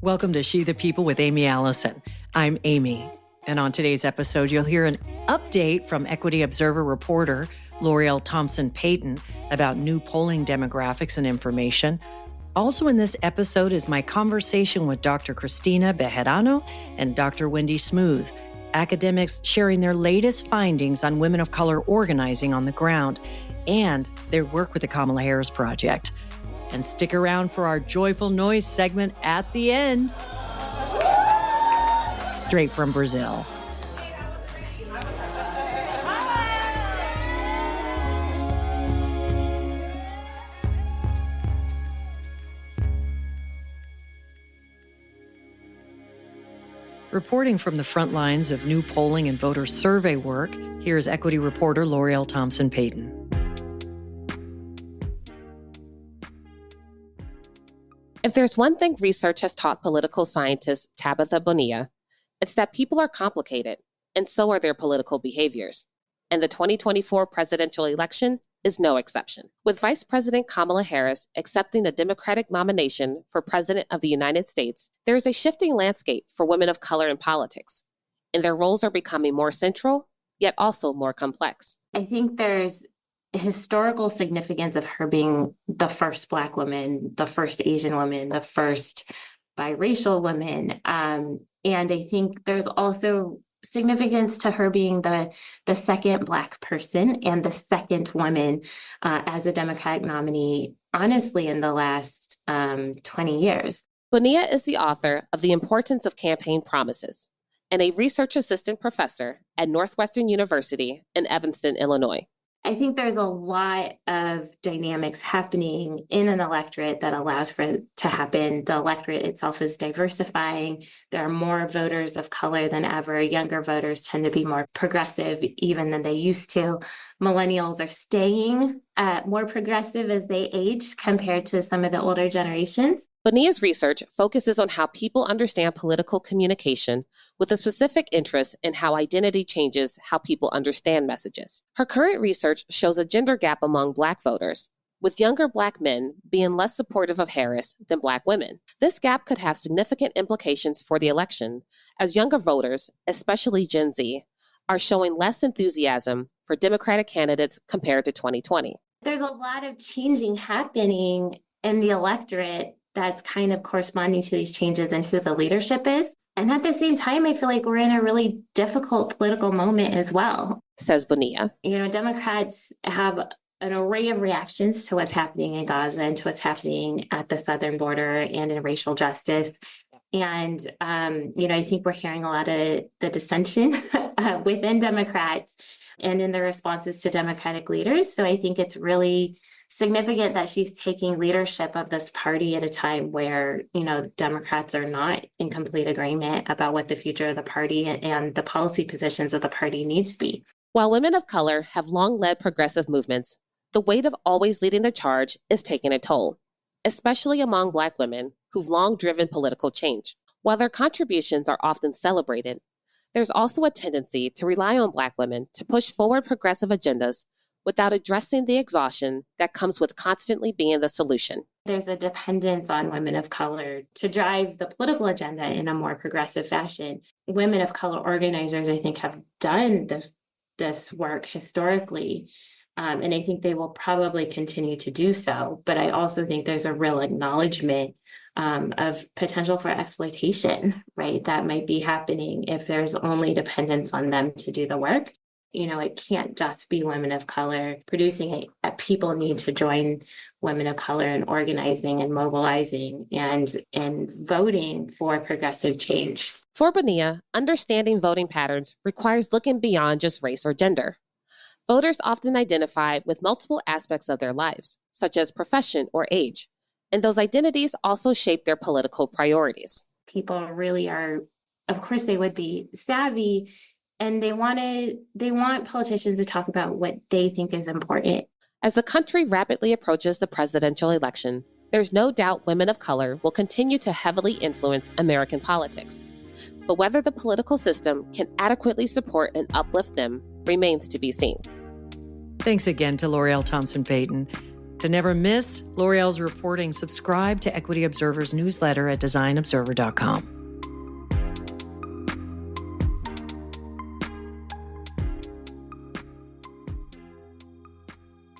Welcome to She the People with Aimee Allison. I'm Aimee, and on today's episode, you'll hear an update from Equity Observer reporter L'Oreal Thompson Payton about new polling demographics and information. Also in this episode is my conversation with Dr. Christina Bejarano and Dr. Wendy, academics sharing their latest findings on women of color organizing on the ground and their work with the Kamala Harris Project. And stick around for our Joyful Noise segment at the end. Straight from Brazil. Reporting from the front lines of new polling and voter survey work, here's Equity reporter L'Oreal Thompson Payton. If there's one thing research has taught political scientist Tabitha Bonilla, it's that people are complicated, and so are their political behaviors. And the 2024 presidential election is no exception. With Vice President Kamala Harris accepting the Democratic nomination for President of the United States, there is a shifting landscape for women of color in politics, and their roles are becoming more central, yet also more complex. I think there's historical significance of her being the first Black woman, the first Asian woman, the first biracial woman. And I think there's also significance to her being the second Black person and the second woman as a Democratic nominee, honestly, in the last 20 years. Bonilla is the author of The Importance of Campaign Promises and a research assistant professor at Northwestern University in Evanston, Illinois. I think there's a lot of dynamics happening in an electorate that allows for it to happen. The electorate itself is diversifying. There are more voters of color than ever. Younger voters tend to be more progressive even than they used to. Millennials are staying more progressive as they age compared to some of the older generations. Bonilla's research focuses on how people understand political communication with a specific interest in how identity changes how people understand messages. Her current research shows a gender gap among Black voters, with younger Black men being less supportive of Harris than Black women. This gap could have significant implications for the election, as younger voters, especially Gen Z, are showing less enthusiasm for Democratic candidates compared to 2020. There's a lot of changing happening in the electorate that's kind of corresponding to these changes in who the leadership is. And at the same time, I feel like we're in a really difficult political moment as well, says Bonilla. Democrats have an array of reactions to what's happening in Gaza and to what's happening at the southern border and in racial justice. And, I think we're hearing a lot of the dissension within Democrats and in their responses to Democratic leaders. So I think it's really significant that she's taking leadership of this party at a time where, Democrats are not in complete agreement about what the future of the party and the policy positions of the party need to be. While women of color have long led progressive movements, the weight of always leading the charge is taking a toll, especially among Black women who've long driven political change. While their contributions are often celebrated, there's also a tendency to rely on Black women to push forward progressive agendas without addressing the exhaustion that comes with constantly being the solution. There's a dependence on women of color to drive the political agenda in a more progressive fashion. Women of color organizers, I think, have done this work historically, and I think they will probably continue to do so. But I also think there's a real acknowledgement of potential for exploitation, right? That might be happening if there's only dependence on them to do the work. It can't just be women of color producing it. People need to join women of color in organizing and mobilizing and voting for progressive change. For Bonilla, understanding voting patterns requires looking beyond just race or gender. Voters often identify with multiple aspects of their lives, such as profession or age, and those identities also shape their political priorities. People really are, of course, they would be savvy, and they want politicians to talk about what they think is important. As the country rapidly approaches the presidential election, there's no doubt women of color will continue to heavily influence American politics. But whether the political system can adequately support and uplift them remains to be seen. Thanks again to L'Oreal Thompson Payton. To never miss L'Oreal's reporting, subscribe to Equity Observer's newsletter at designobserver.com.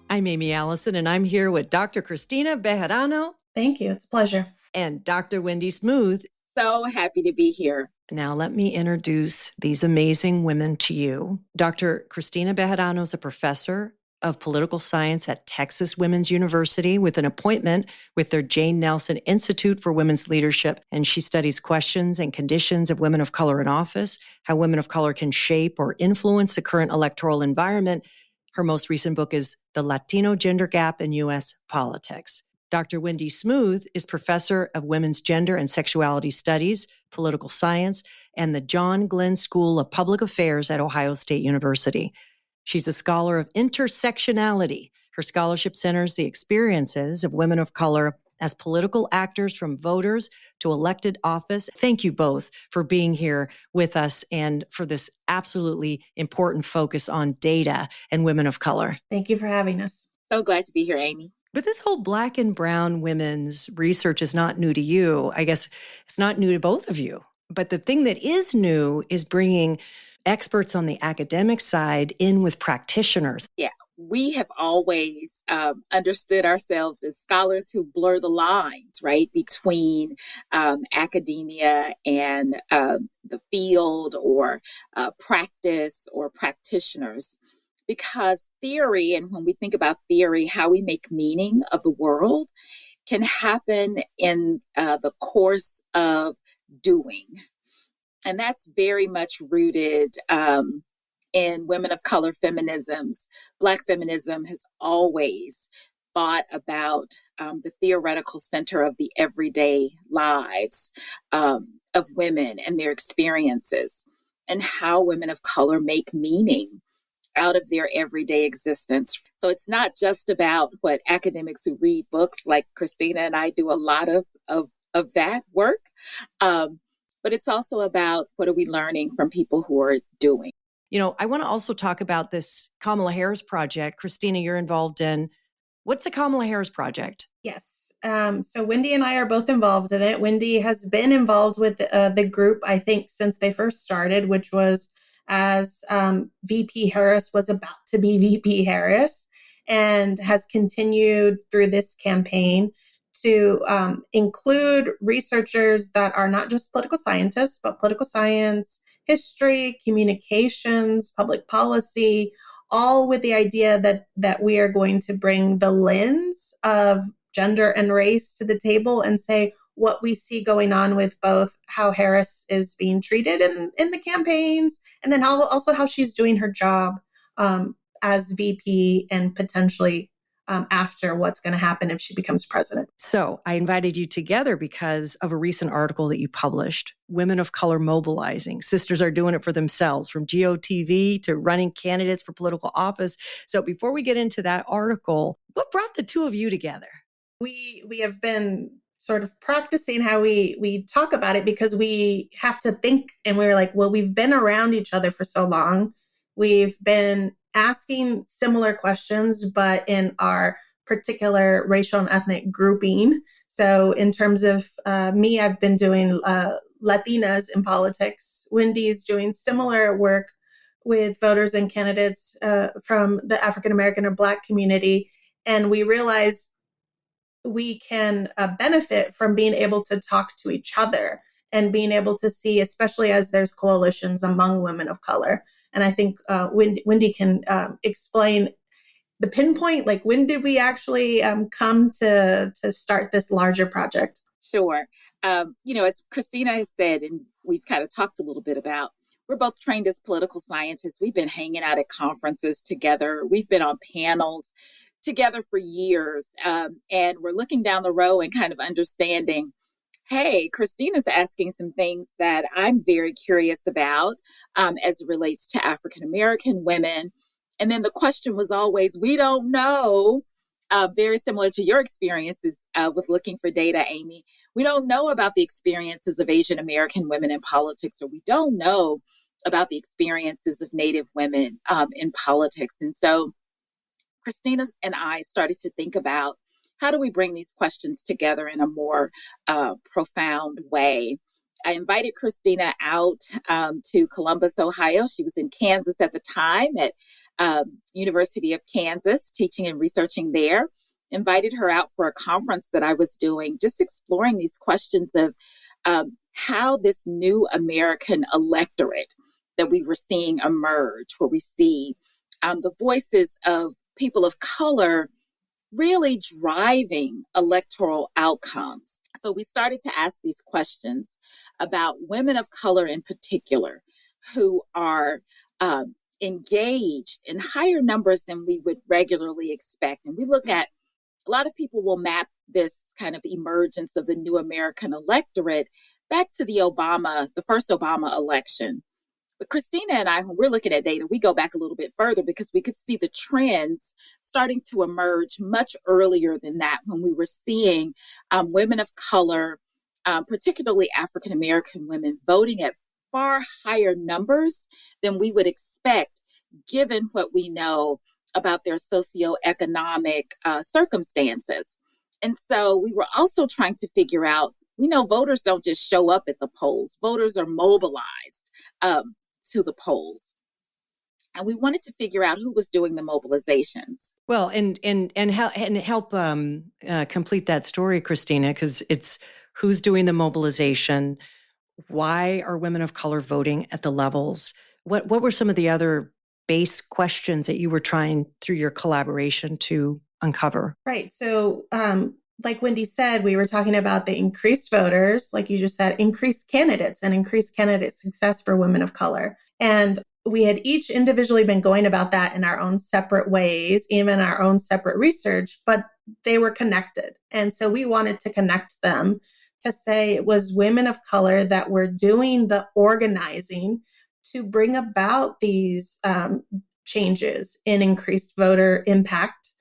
I'm Aimee Allison, and I'm here with Dr. Christina Bejarano. Thank you. It's a pleasure. And Dr. Wendy Smooth. So happy to be here. Now, let me introduce these amazing women to you. Dr. Christina Bejarano is a professor of political science at Texas Women's University with an appointment with their Jane Nelson Institute for Women's Leadership. And she studies questions and conditions of women of color in office, how women of color can shape or influence the current electoral environment. Her most recent book is The Latino Gender Gap in U.S. Politics. Dr. Wendy Smooth is professor of women's gender and sexuality studies, political science, and the John Glenn School of Public Affairs at Ohio State University. She's a scholar of intersectionality. Her scholarship centers the experiences of women of color as political actors from voters to elected office. Thank you both for being here with us and for this absolutely important focus on data and women of color. Thank you for having us. So glad to be here, Aimee. But this whole Black and brown women's research is not new to you. I guess it's not new to both of you. But the thing that is new is bringing experts on the academic side in with practitioners. Yeah, we have always understood ourselves as scholars who blur the lines, right, between academia and the field or practice or practitioners. Because theory, and when we think about theory, how we make meaning of the world can happen in the course of doing. And that's very much rooted in women of color feminisms. Black feminism has always thought about the theoretical center of the everyday lives of women and their experiences and how women of color make meaning out of their everyday existence. So it's not just about what academics who read books like Christina and I do a lot of that work, but it's also about what are we learning from people who are doing. You know, I want to also talk about this Kamala Harris Project. Christina, you're involved in. What's the Kamala Harris Project? Yes. So Wendy and I are both involved in it. Wendy has been involved with the group, I think, since they first started, which was as VP Harris was about to be VP Harris, and has continued through this campaign to include researchers that are not just political scientists, but political science, history, communications, public policy, all with the idea that we are going to bring the lens of gender and race to the table and say what we see going on with both how Harris is being treated in the campaigns, and then how she's doing her job as VP and potentially after what's going to happen if she becomes president. So I invited you together because of a recent article that you published, Women of Color Mobilizing. Sisters are doing it for themselves, from GOTV to running candidates for political office. So before we get into that article, what brought the two of you together? We have been sort of practicing how we talk about it because we have to think, and we were like, well, we've been around each other for so long. We've been asking similar questions, but in our particular racial and ethnic grouping. So in terms of me, I've been doing Latinas in politics. Wendy's doing similar work with voters and candidates from the African American or Black community. And we realized we can benefit from being able to talk to each other and being able to see, especially as there's coalitions among women of color. And I think Wendy can explain the pinpoint, like when did we actually come to start this larger project? Sure. As Christina has said, and we've kind of talked a little bit about, we're both trained as political scientists. We've been hanging out at conferences together. We've been on panels together for years. And we're looking down the row and kind of understanding, hey, Christina's asking some things that I'm very curious about as it relates to African-American women. And then the question was always, we don't know, very similar to your experiences with looking for data, Aimee. We don't know about the experiences of Asian American women in politics, or we don't know about the experiences of Native women in politics. And so Christina and I started to think about how do we bring these questions together in a more profound way. I invited Christina out to Columbus, Ohio. She was in Kansas at the time at University of Kansas, teaching and researching there. Invited her out for a conference that I was doing, just exploring these questions of how this new American electorate that we were seeing emerge, where we see the voices of people of color really driving electoral outcomes. So we started to ask these questions about women of color in particular, who are engaged in higher numbers than we would regularly expect. And we look at, a lot of people will map this kind of emergence of the new American electorate back to the first Obama election. But Christina and I, when we're looking at data, we go back a little bit further because we could see the trends starting to emerge much earlier than that, when we were seeing women of color, particularly African-American women, voting at far higher numbers than we would expect, given what we know about their socioeconomic circumstances. And so we were also trying to figure out, we know voters don't just show up at the polls. Voters are mobilized to the polls. And we wanted to figure out who was doing the mobilizations. Well, and help complete that story, Christina, because it's who's doing the mobilization, why are women of color voting at the levels? What were some of the other base questions that you were trying through your collaboration to uncover? Right. So like Wendy said, we were talking about the increased voters, like you just said, increased candidates and increased candidate success for women of color. And we had each individually been going about that in our own separate ways, even our own separate research, but they were connected. And so we wanted to connect them to say it was women of color that were doing the organizing to bring about these changes in increased voter impact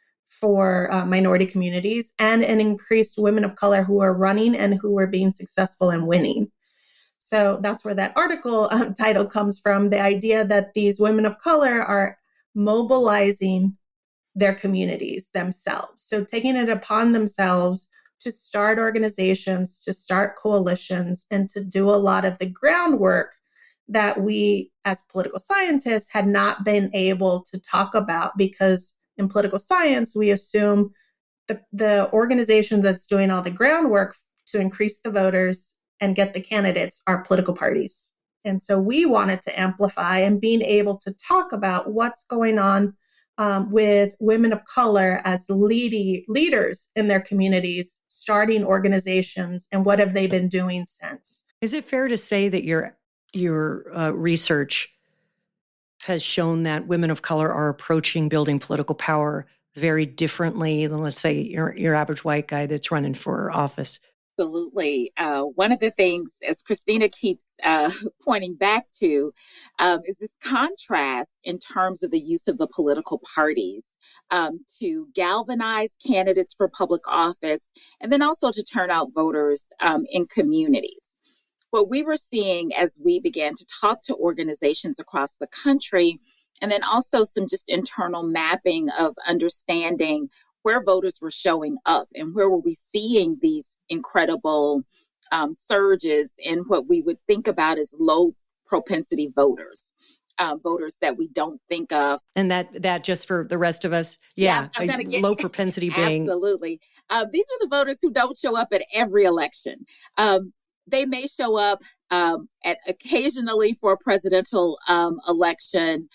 for minority communities, and an increased women of color who are running and who are being successful in winning. So that's where that article title comes from, the idea that these women of color are mobilizing their communities themselves. So taking it upon themselves to start organizations, to start coalitions, and to do a lot of the groundwork that we as political scientists had not been able to talk about, because in political science, we assume the organizations that's doing all the groundwork to increase the voters and get the candidates are political parties. And so we wanted to amplify and being able to talk about what's going on with women of color as leaders in their communities, starting organizations, and what have they been doing since. Is it fair to say that your research has shown that women of color are approaching building political power very differently than, let's say, your average white guy that's running for office? Absolutely. One of the things, as Christina keeps pointing back to, is this contrast in terms of the use of the political parties to galvanize candidates for public office, and then also to turn out voters in communities. What we were seeing as we began to talk to organizations across the country, and then also some just internal mapping of understanding where voters were showing up and where were we seeing these incredible surges in what we would think about as low propensity voters, voters that we don't think of. And that just for the rest of us, low propensity being. Absolutely. These are the voters who don't show up at every election. They may show up at occasionally for a presidential election.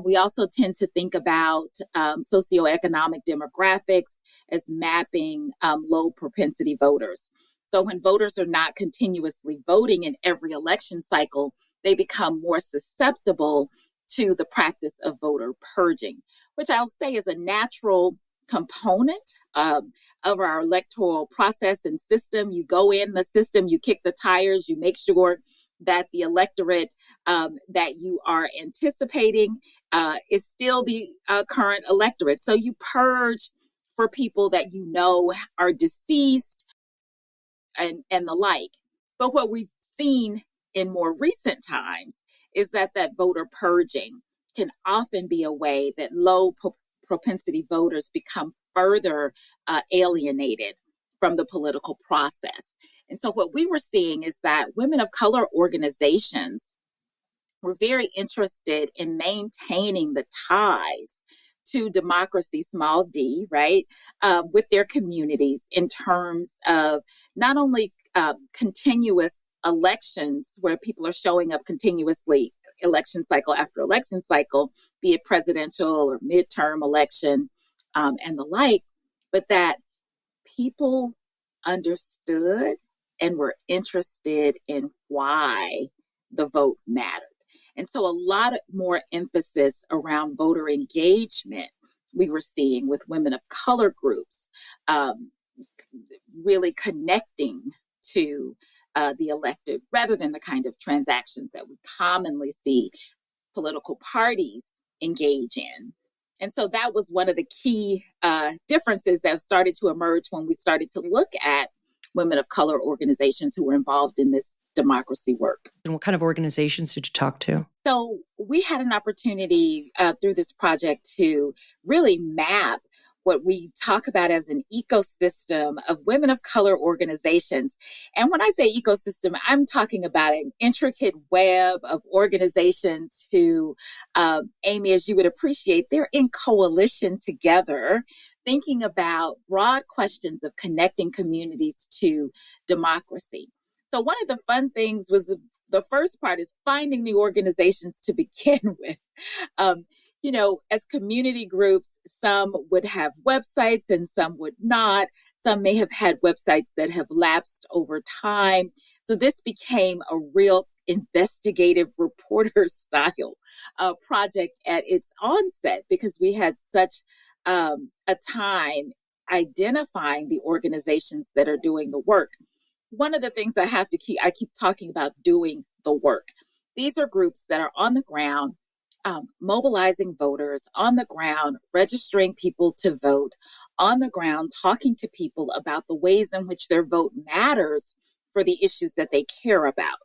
We also tend to think about socioeconomic demographics as mapping low propensity voters. So when voters are not continuously voting in every election cycle, they become more susceptible to the practice of voter purging, which I'll say is a natural component of our electoral process and system. You go in the system, you kick the tires, you make sure that the electorate that you are anticipating is still the current electorate. So you purge for people that you know are deceased and the like. But what we've seen in more recent times is that voter purging can often be a way that low propensity voters become further alienated from the political process. And so what we were seeing is that women of color organizations were very interested in maintaining the ties to democracy, small d, right, with their communities in terms of not only continuous elections where people are showing up continuously election cycle after election cycle, be it presidential or midterm election and the like, but that people understood and were interested in why the vote mattered. And so a lot more emphasis around voter engagement we were seeing with women of color groups, really connecting to the elected rather than the kind of transactions that we commonly see political parties engage in. And so that was one of the key differences that started to emerge when we started to look at women of color organizations who were involved in this democracy work. And what kind of organizations did you talk to? So we had an opportunity through this project to really map what we talk about as an ecosystem of women of color organizations. And when I say ecosystem, I'm talking about an intricate web of organizations who, Aimee, as you would appreciate, they're in coalition together, thinking about broad questions of connecting communities to democracy. So one of the fun things was the first part is finding the organizations to begin with. As community groups, some would have websites and some would not. Some may have had websites that have lapsed over time. So this became a real investigative reporter style project at its onset because we had such a time identifying the organizations that are doing the work. One of the things I keep talking about doing the work. These are groups that are on the ground, mobilizing voters, on the ground, registering people to vote, on the ground, talking to people about the ways in which their vote matters for the issues that they care about.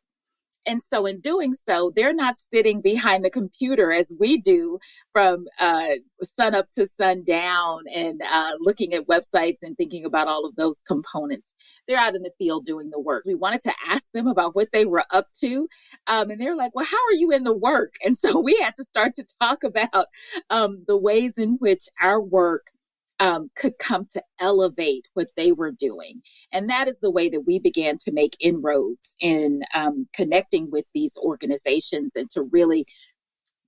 And so in doing so, they're not sitting behind the computer as we do from sun up to sundown and looking at websites and thinking about all of those components. They're out in the field doing the work. We wanted to ask them about what they were up to. And they're like, well, how are you in the work? And so we had to start to talk about the ways in which our work could come to elevate what they were doing. And that is the way that we began to make inroads in connecting with these organizations and to really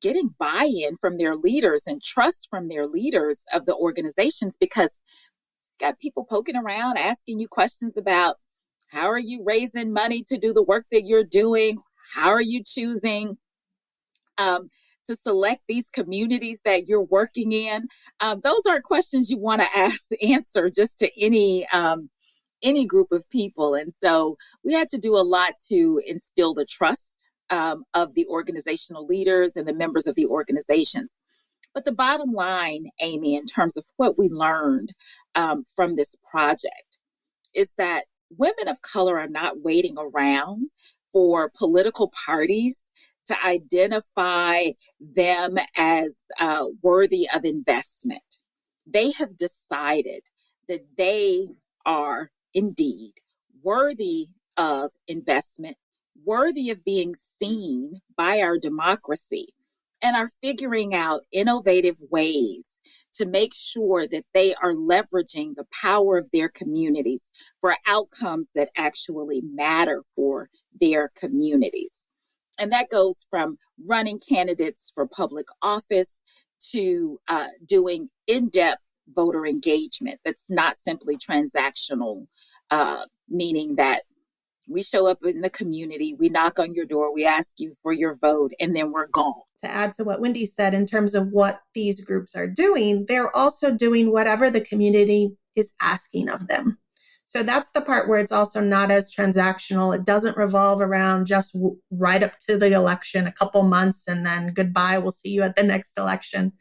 getting buy-in from their leaders and trust from their leaders of the organizations, because got people poking around, asking you questions about how are you raising money to do the work that you're doing? How are you choosing to select these communities that you're working in? Those aren't questions you want to answer just to any group of people. And so we had to do a lot to instill the trust of the organizational leaders and the members of the organizations. But the bottom line, Aimee, in terms of what we learned from this project is that women of color are not waiting around for political parties to identify them as worthy of investment. They have decided that they are indeed worthy of investment, worthy of being seen by our democracy, and are figuring out innovative ways to make sure that they are leveraging the power of their communities for outcomes that actually matter for their communities. And that goes from running candidates for public office to doing in-depth voter engagement that's not simply transactional, meaning that we show up in the community, we knock on your door, we ask you for your vote, and then we're gone. To add to what Wendy said in terms of what these groups are doing, they're also doing whatever the community is asking of them. So that's the part where it's also not as transactional. It doesn't revolve around just right up to the election, a couple months, and then goodbye, we'll see you at the next election.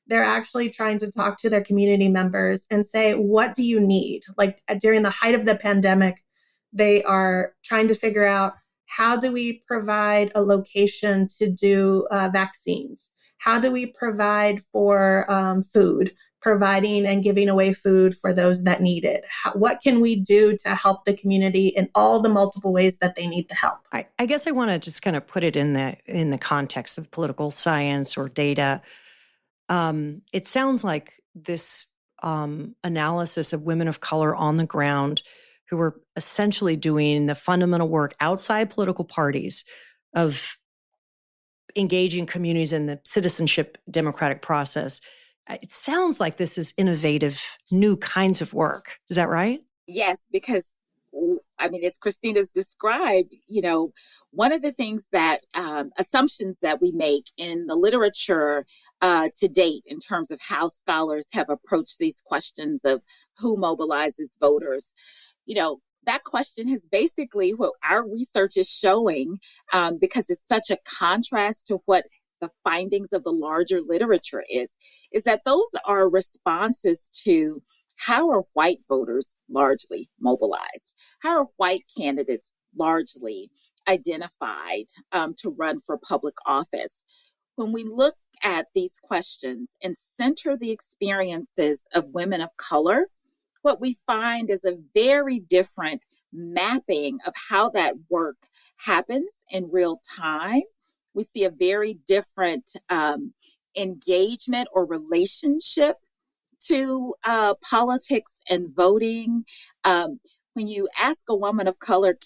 They're actually trying to talk to their community members and say, what do you need? Like during the height of the pandemic, they are trying to figure out, how do we provide a location to do vaccines? How do we provide for food, providing and giving away food for those that need it? What can we do to help the community in all the multiple ways that they need the help? I guess I want to just kind of put it in the context of political science or data. It sounds like this analysis of women of color on the ground who are essentially doing the fundamental work outside political parties of engaging communities in the citizenship democratic process. It sounds like this is innovative, new kinds of work. Is that right? Yes, because I mean, as Christina's described, one of the things that assumptions that we make in the literature to date in terms of how scholars have approached these questions of who mobilizes voters, that question is basically what our research is showing, because it's such a contrast to what the findings of the larger literature is that those are responses to how are white voters largely mobilized? How are white candidates largely identified to run for public office? When we look at these questions and center the experiences of women of color, what we find is a very different mapping of how that work happens in real time. We see a very different engagement or relationship to politics and voting. When you ask a woman of color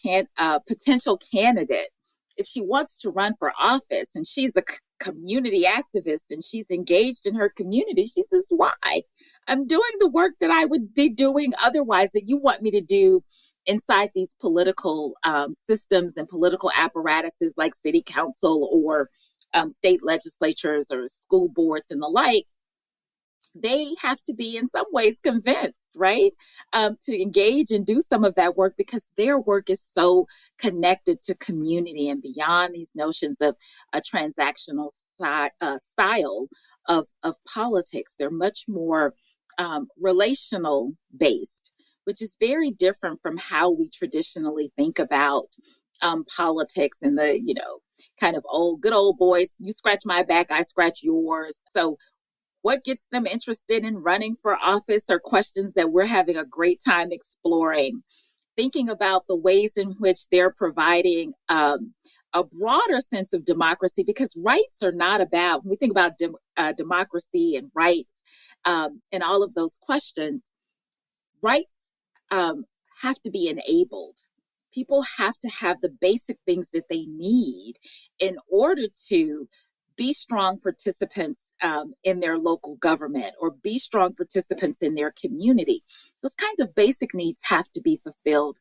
potential candidate if she wants to run for office and she's a community activist and she's engaged in her community, she says, why? I'm doing the work that I would be doing otherwise that you want me to do inside these political systems and political apparatuses like city council or state legislatures or school boards and the like. They have to be in some ways convinced, right, to engage and do some of that work because their work is so connected to community and beyond these notions of a transactional style of politics. They're much more relational based, which is very different from how we traditionally think about politics and the, kind of good old boys, you scratch my back, I scratch yours. So what gets them interested in running for office are questions that we're having a great time exploring, thinking about the ways in which they're providing a broader sense of democracy, because rights are not about, when we think about democracy and rights and all of those questions, rights have to be enabled. People have to have the basic things that they need in order to be strong participants in their local government or be strong participants in their community. Those kinds of basic needs have to be fulfilled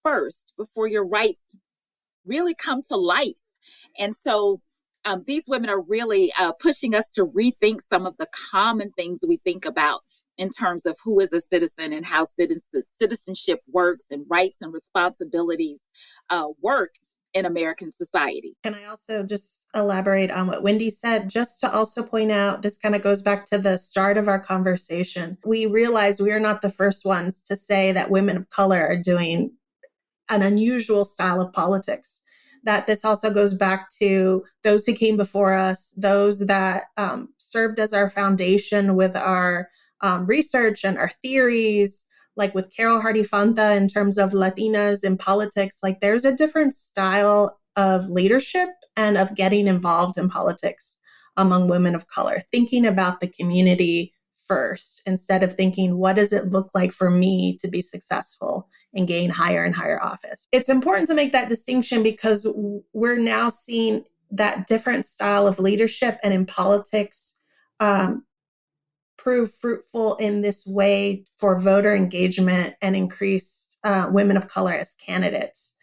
first before your rights really come to life. And so these women are really pushing us to rethink some of the common things we think about in terms of who is a citizen and how citizenship works and rights and responsibilities work in American society. Can I also just elaborate on what Wendy said, just to also point out, this kind of goes back to the start of our conversation. We realize we are not the first ones to say that women of color are doing an unusual style of politics, that this also goes back to those who came before us, those that served as our foundation with our research and our theories, like with Carol Hardy-Fanta in terms of Latinas in politics. Like there's a different style of leadership and of getting involved in politics among women of color, thinking about the community first instead of thinking, what does it look like for me to be successful and gain higher and higher office? It's important to make that distinction because we're now seeing that different style of leadership and in politics prove fruitful in this way for voter engagement and increased women of color as candidates.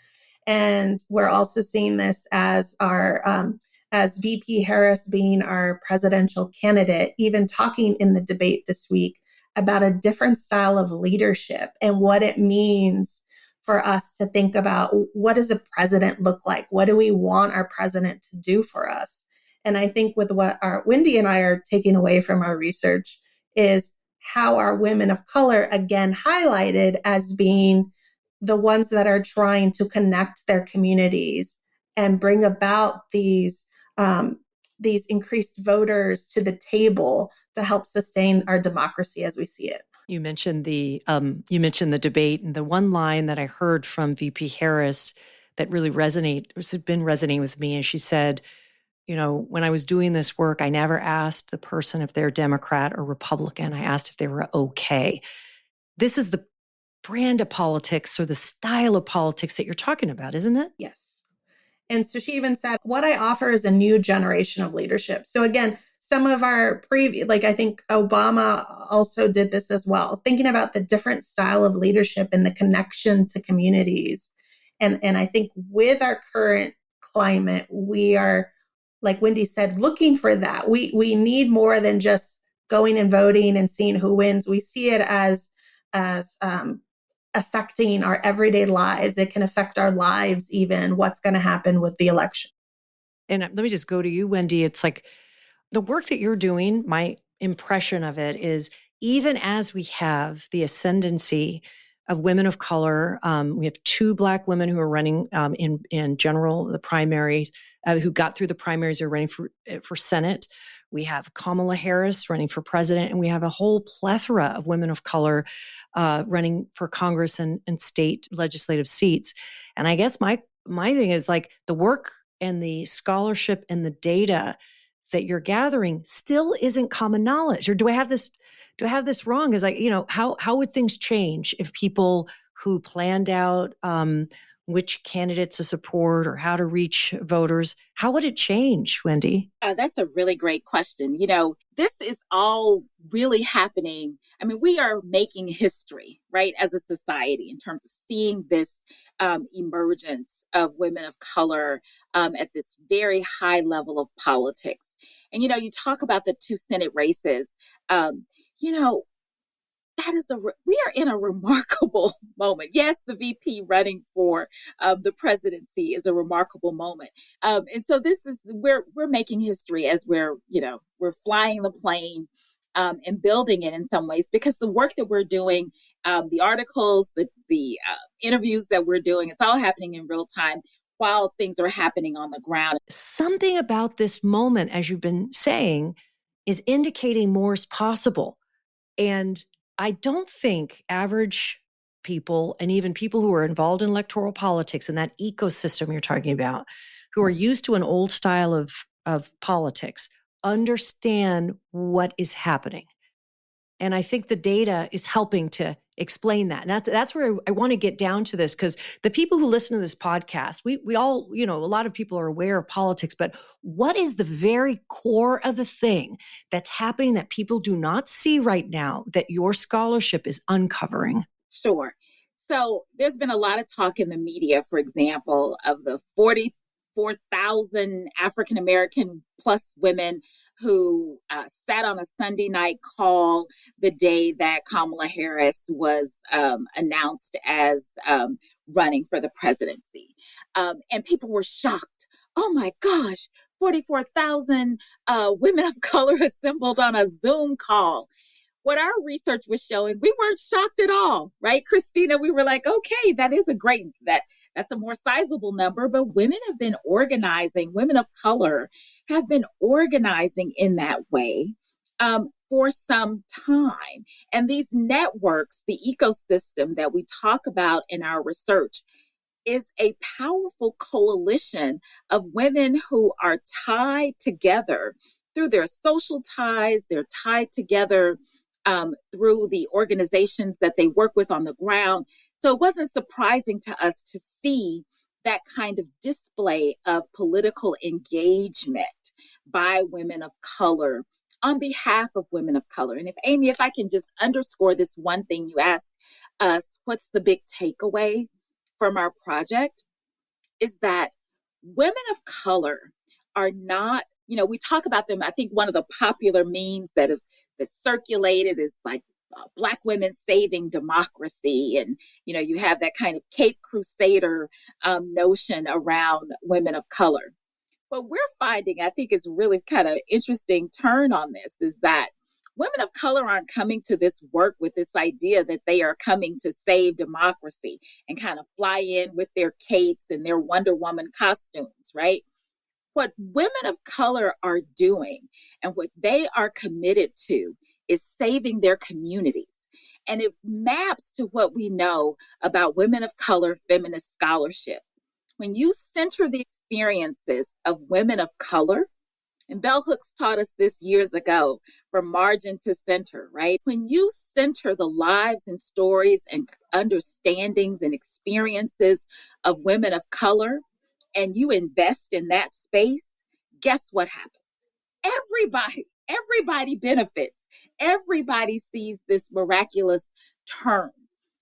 And we're also seeing this as as VP Harris being our presidential candidate, even talking in the debate this week about a different style of leadership and what it means for us to think about, what does a president look like? What do we want our president to do for us? And I think with what Wendy and I are taking away from our research is how are women of color, again, highlighted as being the ones that are trying to connect their communities and bring about these these increased voters to the table to help sustain our democracy as we see it. You mentioned the debate, and the one line that I heard from VP Harris that really has been resonating with me. And she said, when I was doing this work, I never asked the person if they're Democrat or Republican. I asked if they were okay. This is the brand of politics or the style of politics that you're talking about, isn't it? Yes. And so she even said, what I offer is a new generation of leadership. So again, some of our previous, I think Obama also did this as well, thinking about the different style of leadership and the connection to communities. And I think with our current climate, we are, like Wendy said, looking for that. We need more than just going and voting and seeing who wins. We see it as affecting our everyday lives. It can affect our lives, even what's going to happen with the election. And let me just go to you, Wendy. It's like the work that you're doing, my impression of it is, even as we have the ascendancy of women of color, we have 2 Black women who are running in general, the primaries, who got through the primaries, are running for Senate. We have Kamala Harris running for president, and we have a whole plethora of women of color running for Congress and state legislative seats. And I guess my thing is, the work and the scholarship and the data that you're gathering still isn't common knowledge. Or do I have this wrong? Is how would things change if people who planned out which candidates to support or how to reach voters, how would it change, Wendy? That's a really great question. This is all really happening. I mean, we are making history, right, as a society in terms of seeing this emergence of women of color at this very high level of politics. And, you talk about the 2 Senate races. We are in a remarkable moment. Yes, the VP running for the presidency is a remarkable moment. And so we're making history as we're flying the plane and building it in some ways, because the work that we're doing, the articles, the interviews that we're doing, it's all happening in real time while things are happening on the ground. Something about this moment, as you've been saying, is indicating more is possible. And I don't think average people, and even people who are involved in electoral politics and that ecosystem you're talking about, who are used to an old style of politics, understand what is happening. And I think the data is helping to explain that. And that's where I want to get down to this, because the people who listen to this podcast, we all, a lot of people are aware of politics, but what is the very core of the thing that's happening that people do not see right now that your scholarship is uncovering? Sure. So there's been a lot of talk in the media, for example, of the 44,000 African-American plus women who sat on a Sunday night call the day that Kamala Harris was announced as running for the presidency. And people were shocked. Oh my gosh, 44,000 women of color assembled on a Zoom call. What our research was showing, we weren't shocked at all, right, Christina? We were like, okay, that is that's a more sizable number, but women have been organizing, women of color have been organizing in that way for some time. And these networks, the ecosystem that we talk about in our research, is a powerful coalition of women who are tied together through their social ties. They're tied together through the organizations that they work with on the ground. So it wasn't surprising to us to see that kind of display of political engagement by women of color on behalf of women of color. And Aimee, if I can just underscore this one thing you asked us, what's the big takeaway from our project, is that women of color are not, we talk about them. I think one of the popular memes that circulated is like Black women saving democracy. And, you have that kind of Cape Crusader notion around women of color. What we're finding, I think, is really kind of interesting turn on this, is that women of color aren't coming to this work with this idea that they are coming to save democracy and kind of fly in with their capes and their Wonder Woman costumes, right? What women of color are doing and what they are committed to is saving their communities. And it maps to what we know about women of color feminist scholarship. When you center the experiences of women of color, and Bell Hooks taught us this years ago, from margin to center, right? When you center the lives and stories and understandings and experiences of women of color, and you invest in that space, guess what happens? Everybody benefits. Everybody sees this miraculous turn.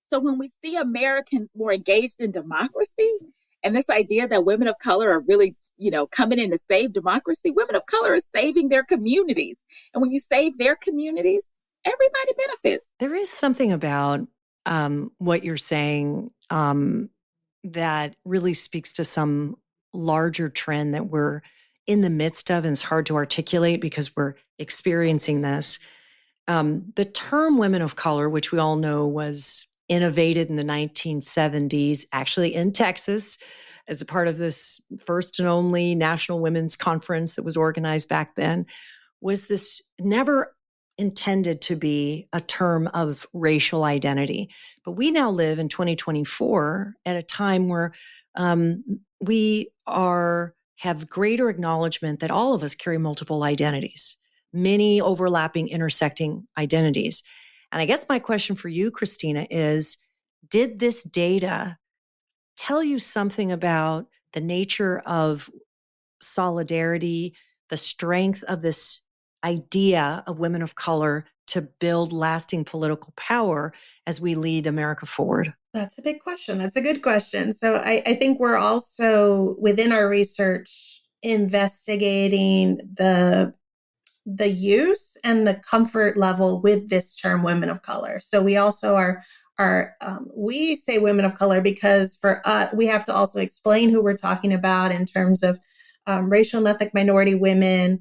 So when we see Americans more engaged in democracy, and this idea that women of color are really, coming in to save democracy, women of color are saving their communities. And when you save their communities, everybody benefits. There is something about what you're saying that really speaks to some larger trend that we're in the midst of, and it's hard to articulate because we're experiencing this. The term women of color, which we all know was innovated in the 1970s, actually in Texas, as a part of this first and only National Women's Conference that was organized back then, was this never intended to be a term of racial identity. But we now live in 2024 at a time where we have greater acknowledgement that all of us carry multiple identities, many overlapping, intersecting identities. And I guess my question for you, Christina, is, did this data tell you something about the nature of solidarity, the strength of this idea of women of color to build lasting political power as we lead America forward? That's a big question. That's a good question. So I think we're also, within our research, investigating the use and the comfort level with this term women of color. So we also we say women of color because for us, we have to also explain who we're talking about in terms of racial and ethnic minority women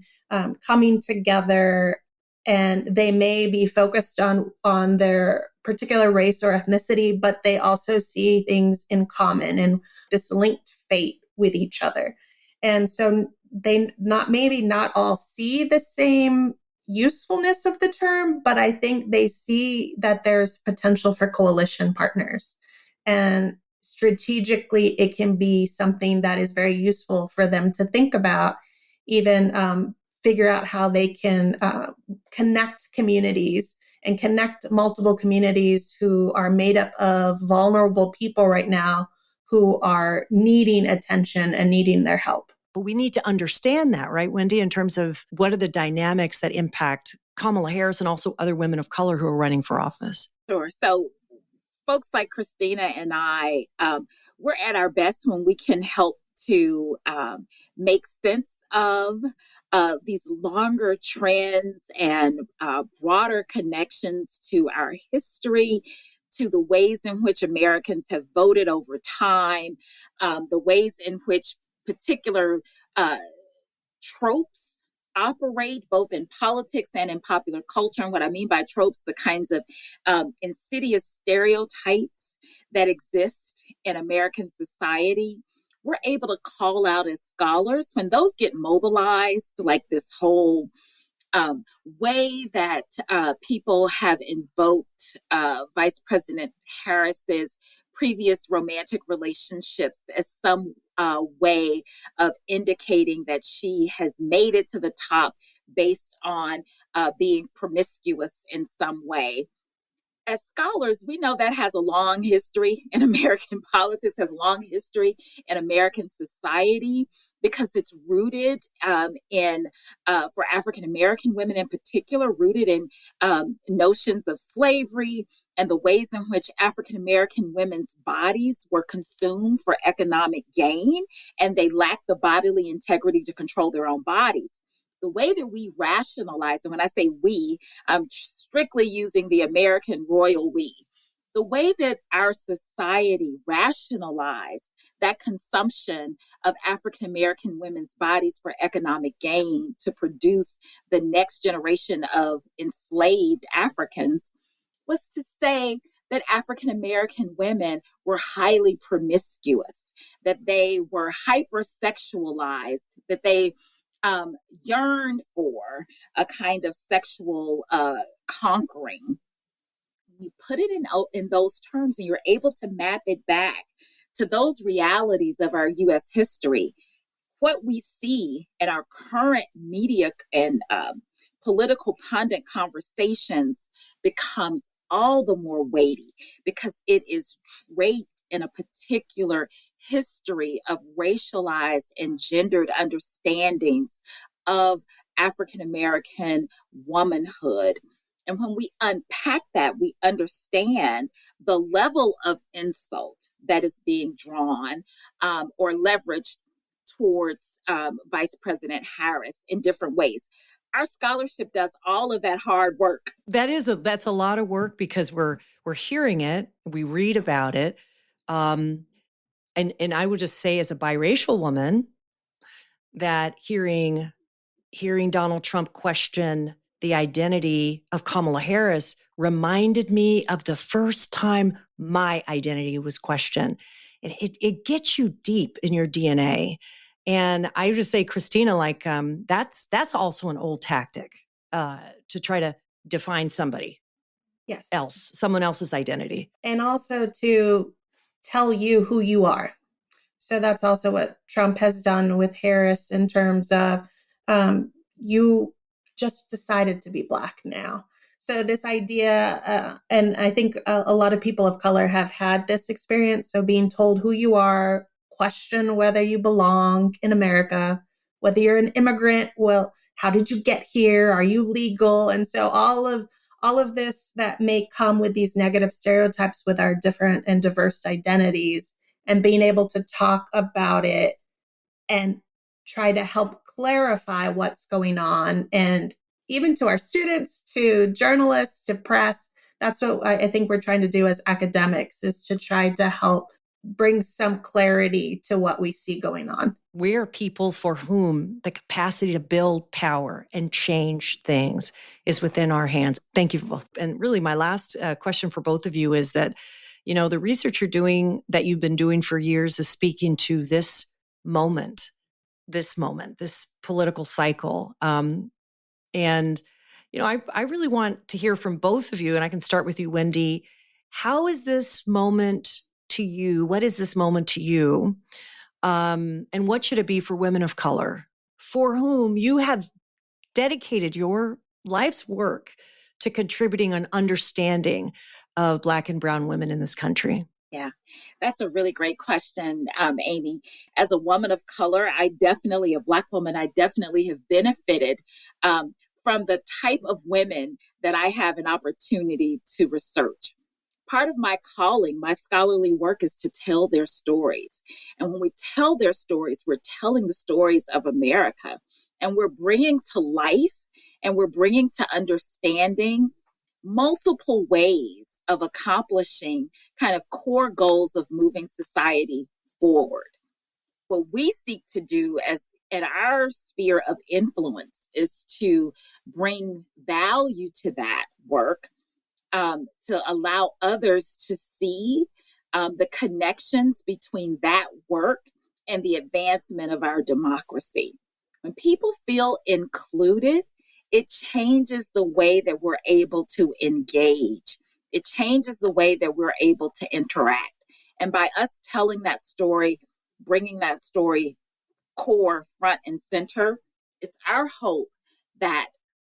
coming together, and they may be focused on their particular race or ethnicity, but they also see things in common and this linked fate with each other. And so they not all see the same usefulness of the term, but I think they see that there's potential for coalition partners. And strategically, it can be something that is very useful for them to think about, even figure out how they can connect communities and connect multiple communities who are made up of vulnerable people right now who are needing attention and needing their help. But we need to understand that, right, Wendy, in terms of what are the dynamics that impact Kamala Harris and also other women of color who are running for office? Sure. So folks like Christina and I, we're at our best when we can help to make sense of these longer trends and broader connections to our history, to the ways in which Americans have voted over time, the ways in which particular tropes operate both in politics and in popular culture. And what I mean by tropes, the kinds of insidious stereotypes that exist in American society, we're able to call out as scholars when those get mobilized, like this whole way that people have invoked Vice President Harris's previous romantic relationships as some way of indicating that she has made it to the top based on being promiscuous in some way. As scholars, we know that has a long history in American politics, has a long history in American society, because it's rooted for African American women in particular, rooted in notions of slavery and the ways in which African American women's bodies were consumed for economic gain, and they lacked the bodily integrity to control their own bodies. The way that we rationalize, and when I say we, I'm strictly using the American royal we, the way that our society rationalized that consumption of African American women's bodies for economic gain to produce the next generation of enslaved Africans was to say that African American women were highly promiscuous, that they were hypersexualized, that they yearned for a kind of sexual conquering. You put it in those terms and you're able to map it back to those realities of our U.S. history. What we see in our current media and political pundit conversations becomes all the more weighty because it is draped in a particular history of racialized and gendered understandings of African American womanhood. And when we unpack that, we understand the level of insult that is being drawn or leveraged towards Vice President Harris in different ways. Our scholarship does all of that hard work. That's a lot of work because we're hearing it, we read about it, and I would just say, as a biracial woman, that hearing Donald Trump question the identity of Kamala Harris reminded me of the first time my identity was questioned. It gets you deep in your DNA. And I would just say, Christina, like that's also an old tactic to try to define somebody someone else's identity. And also to tell you who you are. So that's also what Trump has done with Harris in terms of you just decided to be Black now. So this idea, and I think a lot of people of color have had this experience. So being told who you are, question whether you belong in America, whether you're an immigrant, well, how did you get here? Are you legal? And so all of this that may come with these negative stereotypes with our different and diverse identities, and being able to talk about it and try to help clarify what's going on. And even to our students, to journalists, to press, that's what I think we're trying to do as academics, is to try to help bring some clarity to what we see going on. We are people for whom the capacity to build power and change things is within our hands. Thank you both. And really, my last question for both of you is that, the research you're doing, that you've been doing for years, is speaking to this moment, this political cycle. And, I really want to hear from both of you, and I can start with you, Wendy. How is this moment to you? What is this moment to you? And what should it be for women of color, for whom you have dedicated your life's work to contributing an understanding of Black and brown women in this country? Yeah, that's a really great question, Aimee. As a woman of color, a Black woman, I definitely have benefited from the type of women that I have an opportunity to research. Part of my calling, my scholarly work, is to tell their stories. And when we tell their stories, we're telling the stories of America. And we're bringing to life and we're bringing to understanding multiple ways of accomplishing kind of core goals of moving society forward. What we seek to do as in our sphere of influence is to bring value to that work, to allow others to see the connections between that work and the advancement of our democracy. When people feel included, it changes the way that we're able to engage. It changes the way that we're able to interact. And by us telling that story, bringing that story core front and center, it's our hope that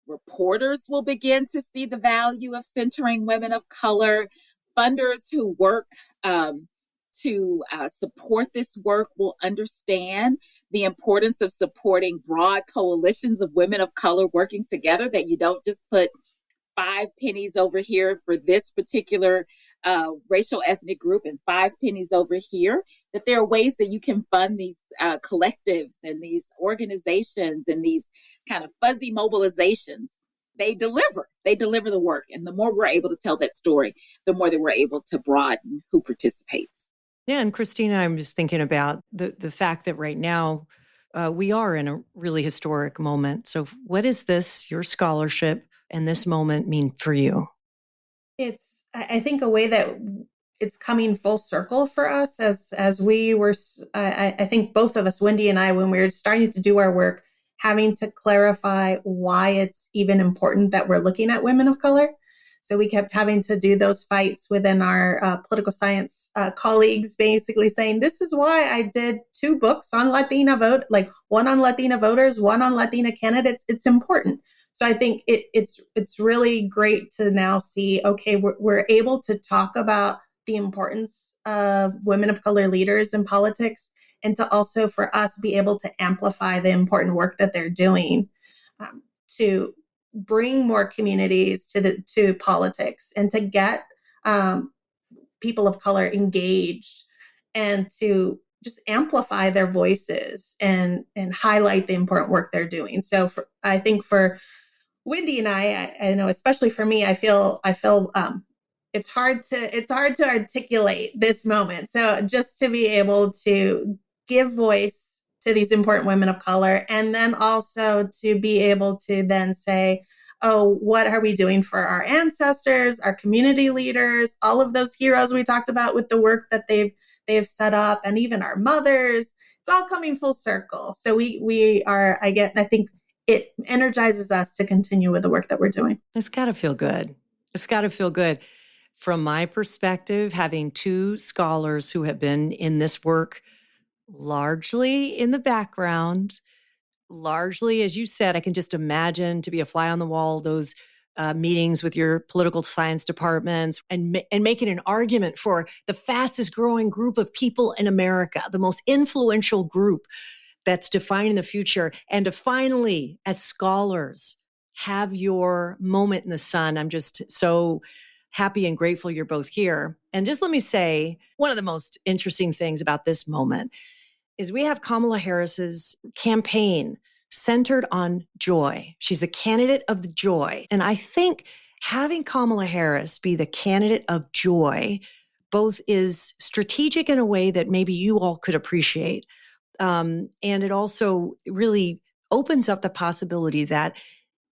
reporters will begin to see the value of centering women of color. Funders who work to support this work will understand the importance of supporting broad coalitions of women of color working together, that you don't just put 5 pennies over here for this particular racial ethnic group and 5 pennies over here, that there are ways that you can fund these collectives and these organizations and these kind of fuzzy mobilizations. They deliver the work. And the more we're able to tell that story, the more that we're able to broaden who participates. Yeah. And Christina, I'm just thinking about the fact that right now we are in a really historic moment. So what is this, your scholarship, and this moment mean for you? It's I think a way that it's coming full circle for us as we were, I think both of us, Wendy and I, when we were starting to do our work, having to clarify why it's even important that we're looking at women of color. So we kept having to do those fights within our political science colleagues, basically saying, this is why I did 2 books on Latina vote, like one on Latina voters, one on Latina candidates. It's important. So I think it's really great to now see, okay, we're able to talk about the importance of women of color leaders in politics, and to also for us be able to amplify the important work that they're doing to bring more communities to politics, and to get people of color engaged, and to just amplify their voices and highlight the important work they're doing. So I think for Wendy and I know, especially for me, I feel it's hard to articulate this moment. So just to be able to give voice to these important women of color, and then also to be able to then say, oh, what are we doing for our ancestors, our community leaders, all of those heroes we talked about with the work that they've set up, and even our mothers. It's all coming full circle. So I think it energizes us to continue with the work that we're doing. It's got to feel good. It's got to feel good. From my perspective, having 2 scholars who have been in this work largely in the background, largely, as you said, I can just imagine to be a fly on the wall, those meetings with your political science departments, and making an argument for the fastest growing group of people in America, the most influential group that's defining the future. And to finally, as scholars, have your moment in the sun. I'm just so happy and grateful you're both here. And just let me say, one of the most interesting things about this moment is we have Kamala Harris's campaign centered on joy. She's a candidate of the joy. And I think having Kamala Harris be the candidate of joy both is strategic in a way that maybe you all could appreciate. And it also really opens up the possibility that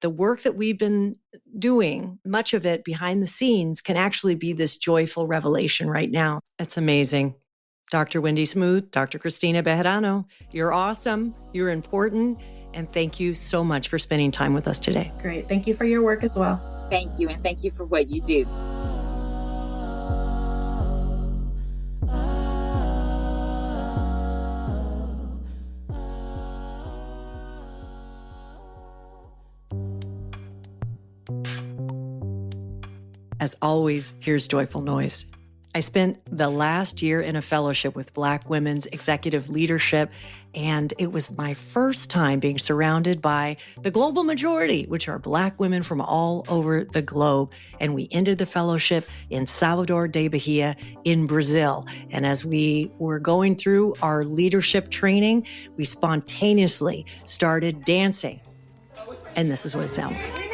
the work that we've been doing, much of it behind the scenes, can actually be this joyful revelation right now. It's amazing. Dr. Wendy Smoot, Dr. Christina Bejarano, you're awesome, you're important, and thank you so much for spending time with us today. Great. Thank you for your work as well. Thank you, and thank you for what you do. As always, here's joyful noise. I spent the last year in a fellowship with Black women's executive leadership, and it was my first time being surrounded by the global majority, which are Black women from all over the globe. And we ended the fellowship in Salvador de Bahia in Brazil. And as we were going through our leadership training, we spontaneously started dancing. And this is what it sounded like.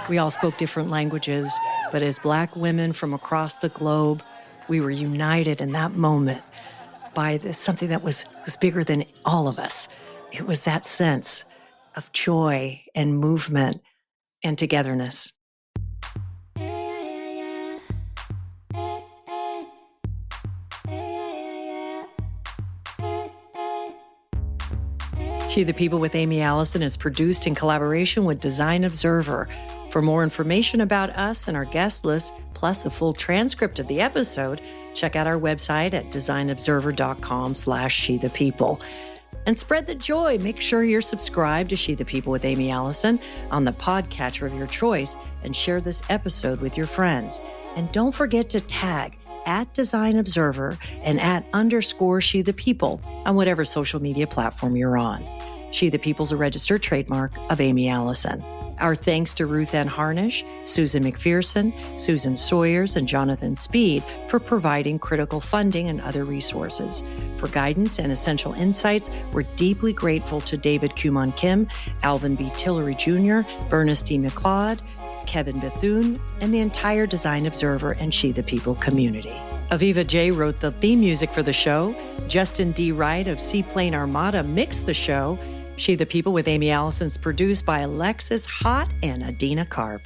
We all spoke different languages, but as Black women from across the globe, we were united in that moment by something that was bigger than all of us. It was that sense of joy and movement and togetherness. She the People with Aimee Allison is produced in collaboration with Design Observer. For more information about us and our guest list, plus a full transcript of the episode, check out our website at designobserver.com/shethepeople. And spread the joy. Make sure you're subscribed to She the People with Aimee Allison on the podcatcher of your choice, and share this episode with your friends. And don't forget to tag @Design Observer and @_She the People on whatever social media platform you're on. She the People's a registered trademark of Aimee Allison. Our thanks to Ruth Ann Harnish, Susan McPherson, Susan Sawyers, and Jonathan Speed for providing critical funding and other resources. For guidance and essential insights, we're deeply grateful to David Kumon Kim, Alvin B. Tillery Jr., Bernice D. McLeod, Kevin Bethune, and the entire Design Observer and She the People community. Aviva J. wrote the theme music for the show. Justin D. Wright of Seaplane Armada mixed the show. She the People with Aimee Allison's produced by Alexis Hott and Adina Karp.